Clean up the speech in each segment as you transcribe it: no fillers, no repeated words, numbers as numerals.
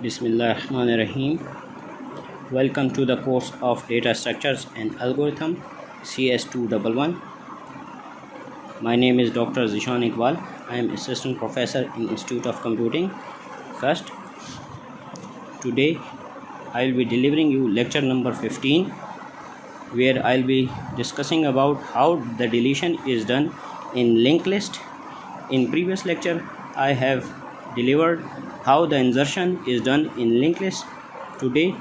Bismillahirrahmanirrahim. Welcome to the course of Data Structures and Algorithm CS211. My name is Dr. Zishan Iqbal. I am Assistant Professor in Institute of Computing. First, today I will be delivering you lecture number 15, where I will be discussing about how the deletion is done in linked list. In previous lecture, I have delivered how the insertion is done in linked list. Today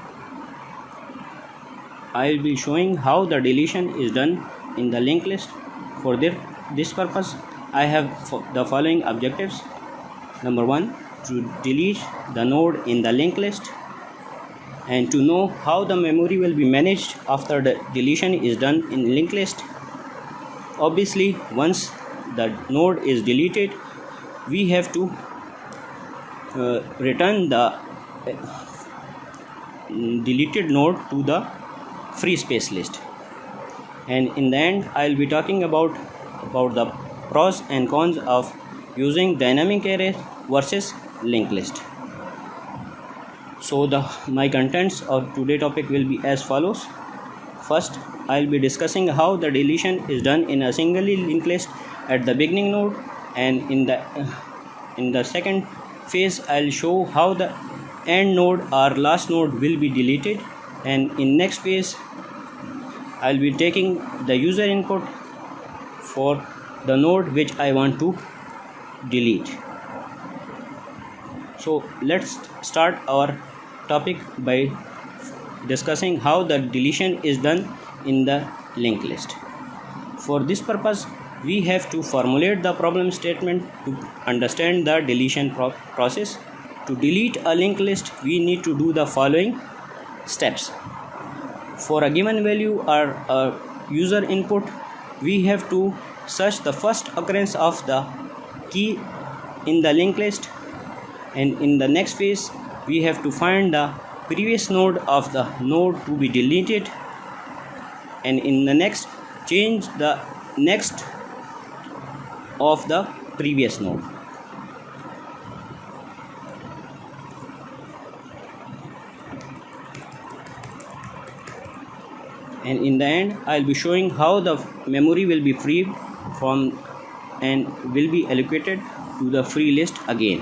I will be showing how the deletion is done in the linked list. For this purpose, I have the following objectives. Number 1, to delete the node in the linked list, and to know how the memory will be managed after the deletion is done in linked list. Obviously, once the node is deleted, we have to return the deleted node to the free space list. And in the end, I will be talking about the pros and cons of using dynamic array versus linked list. So my contents of today's topic will be as follows. First, I will be discussing how the deletion is done in a singly linked list at the beginning node, and in the second phase I will show how the end node or last node will be deleted, and in next phase I will be taking the user input for the node which I want to delete. So let's start our topic by discussing how the deletion is done in the linked list. For this purpose, we have to formulate the problem statement to understand the deletion process. To delete a linked list, we need to do the following steps. For a given value or a user input, we have to search the first occurrence of the key in the linked list, and in the next phase we have to find the previous node of the node to be deleted, and in the next change the next of the previous node. And in the end, I will be showing how the memory will be freed from and will be allocated to the free list again.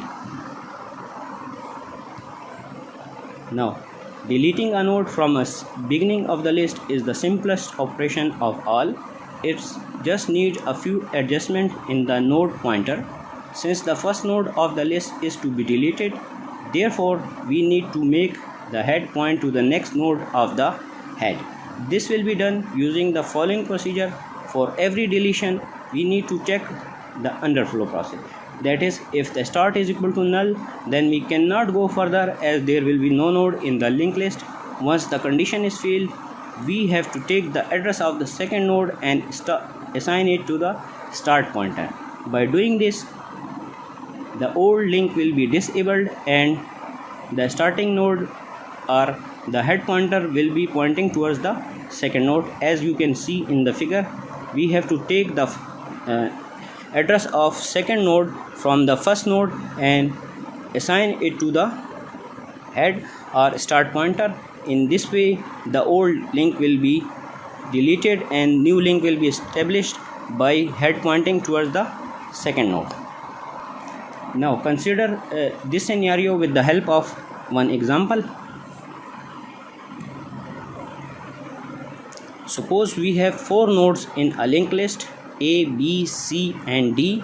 Now, deleting a node from a beginning of the list is the simplest operation of all. It just needs a few adjustments in the node pointer. Since the first node of the list is to be deleted, therefore we need to make the head point to the next node of the head. This will be done using the following procedure. For every deletion, we need to check the underflow process. That is, if the start is equal to null, then we cannot go further as there will be no node in the linked list. Once the condition is filled, we have to take the address of the second node and assign it to the start pointer. By doing this, the old link will be disabled and the starting node or the head pointer will be pointing towards the second node. As you can see in the figure, we have to take the address of second node from the first node and assign it to the head or start pointer. In this way, the old link will be deleted and new link will be established by head pointing towards the second node. Now consider this scenario with the help of one example. Suppose we have 4 nodes in a linked list A, B, C and D.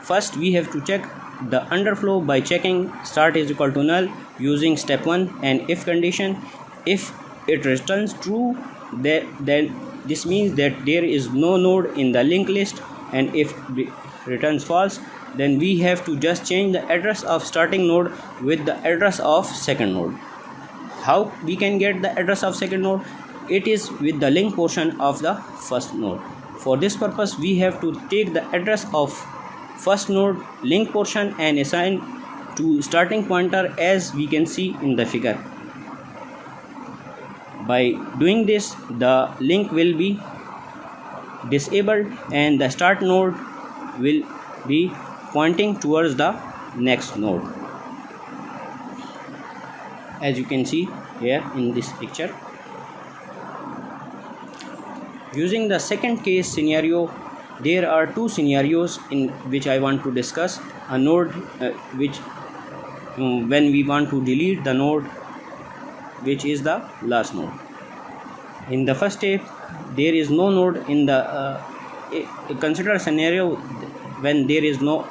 First, we have to check the underflow by checking start is equal to null using step 1 and if condition. If it returns true, then this means that there is no node in the linked list, and if it returns false, then we have to just change the address of starting node with the address of second node. How we can get the address of second node? It is with the link portion of the first node. For this purpose, we have to take the address of first node link portion and assign to starting pointer as we can see in the figure. By doing this, the link will be disabled and the start node will be pointing towards the next node. as you can see here in this picture. Using the second case scenario, there are two scenarios in which I want to discuss. A node which when we want to delete the node which is the last node. In the first step, there is no node in the consider a scenario when there is no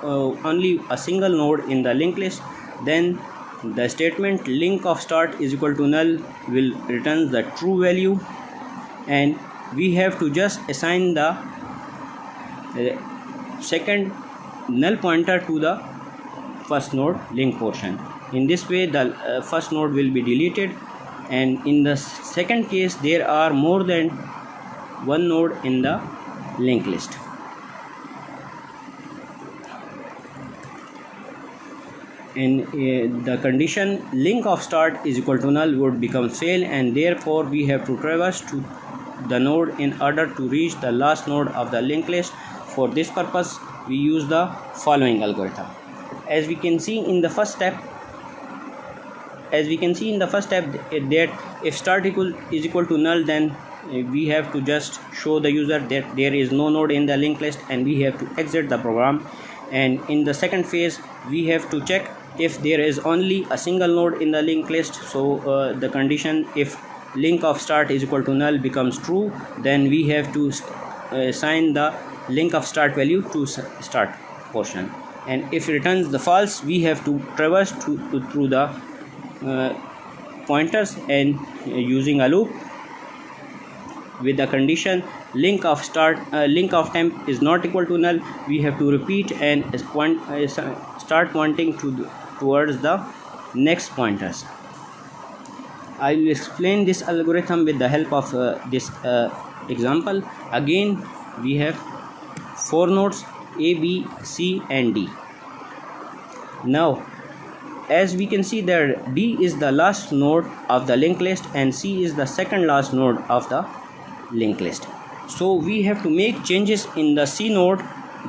only a single node in the linked list. Then the statement link of start is equal to null will return the true value, and we have to just assign the second null pointer to the first node link portion. In this way the first node will be deleted, and in the second case there are more than one node in the linked list. In the condition link of start is equal to null would become fail, and therefore we have to traverse to the node in order to reach the last node of the linked list. For this purpose we use the following algorithm. As we can see in the first step, that if start is equal to null, then we have to just show the user that there is no node in the linked list, and we have to exit the program. And in the second phase we have to check if there is only a single node in the linked list. So the condition if link of start is equal to null becomes true, then we have to assign the link of start value to start portion, and if it returns the false, we have to traverse through the pointers and using a loop with the condition link of temp is not equal to null. We have to repeat and start pointing towards the next pointers. I will explain this algorithm with the help of this example. Again we have 4 nodes A, B, C and D. Now as we can see that D is the last node of the linked list and C is the second last node of the linked list. So we have to make changes in the C node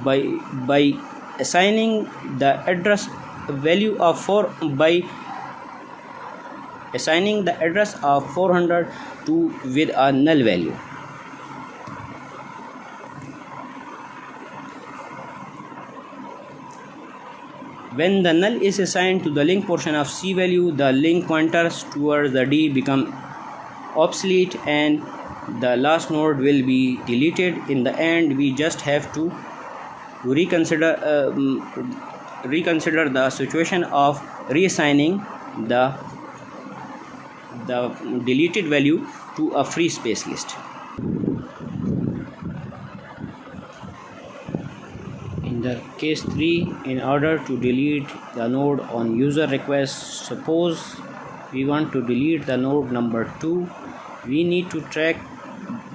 by assigning the address value of 400 to with a null value. When the null is assigned to the link portion of C value, the link pointers towards the D become obsolete and the last node will be deleted. In the end, we just have to reconsider the situation of reassigning the deleted value to a free space list. In the case 3, in order to delete the node on user request, suppose we want to delete the node number 2, we need to track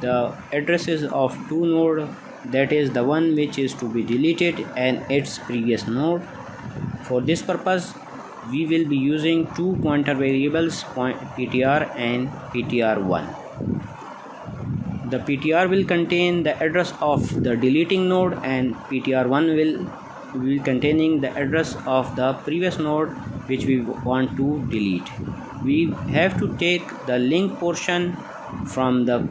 the addresses of 2 nodes, that is the one which is to be deleted and its previous node. For this purpose we will be using 2 pointer variables, ptr and ptr1. The ptr will contain the address of the deleting node and ptr1 will containing the address of the previous node which we want to delete. We have to take the link portion from the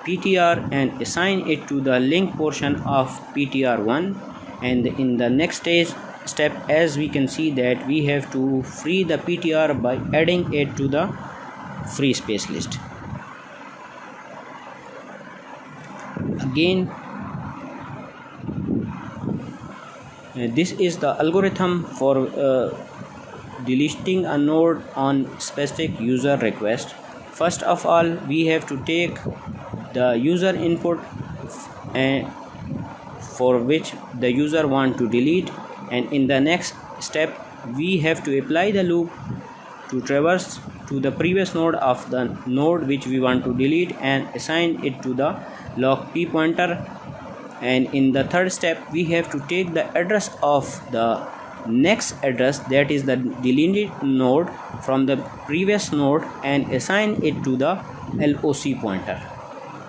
ptr and assign it to the link portion of ptr1, and in the next step, as we can see that we have to free the ptr by adding it to the free space list. Again, this is the algorithm for deleting a node on specific user request. First of all, we have to take the user input for which the user want to delete, and in the next step we have to apply the loop to traverse to the previous node of the node which we want to delete and assign it to the log p pointer. And in the third step we have to take the address of the next address, that is the deleted node, from the previous node and assign it to the LOC pointer.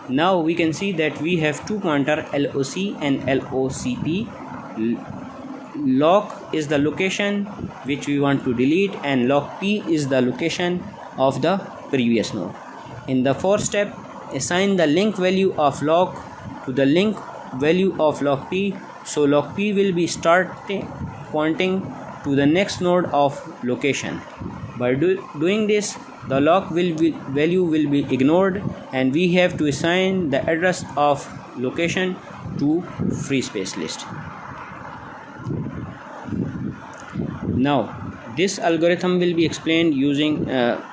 Now we can see that we have 2 pointer LOC and LOCP. loc is the location which we want to delete and loc p is the location of the previous node. In the fourth step, assign the link value of loc to the link value of loc p, so loc p will be pointing to the next node of location. By doing this, the loc value will be ignored and we have to assign the address of location to free space list. Now this algorithm will be explained using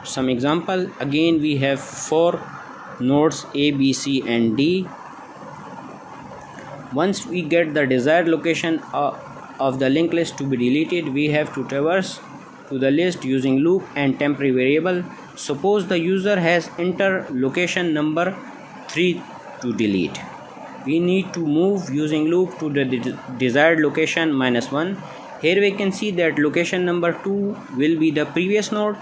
some example. Again, we have 4 nodes A, B, C and D. Once we get the desired location of the linked list to be deleted, we have to traverse to the list using loop and temporary variable. Suppose the user has entered location number 3 to delete. We need to move using loop to the desired location -1. Here we can see that location number 2 will be the previous node,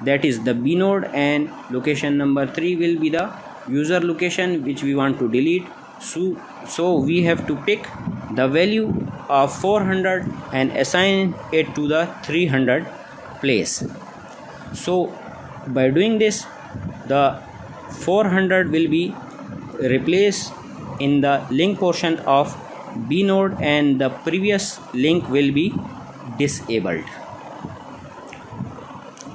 that is the B node, and location number 3 will be the user location which we want to delete. So we have to pick the value of 400 and assign it to the 300 place. So by doing this, the 400 will be replaced in the link portion of B node and the previous link will be disabled.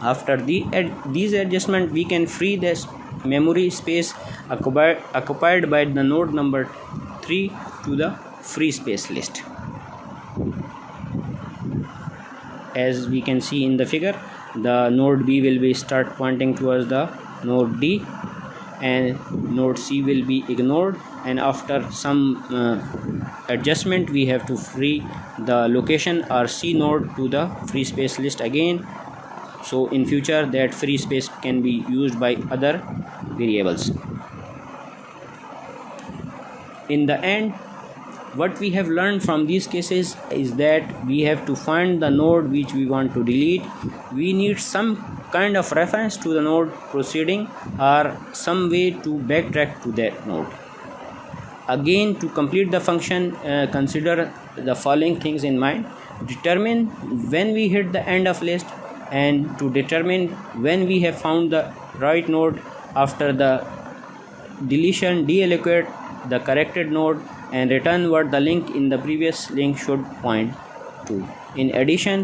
After these adjustments, we can free this memory space occupied by the node number 3 to the free space list. As we can see in the figure, the node B will be start pointing towards the node D and node C will be ignored, and after some adjustment we have to free the location or C node to the free space list again, so in future that free space can be used by other variables. In the end, what we have learned from these cases is that we have to find the node which we want to delete. We need some kind of reference to the node proceeding or some way to backtrack to that node. Again, to complete the function, consider the following things in mind. Determine when we hit the end of list, and to determine when we have found the right node. After the deletion, deallocate the corrected node and return what the link in the previous link should point to. In addition,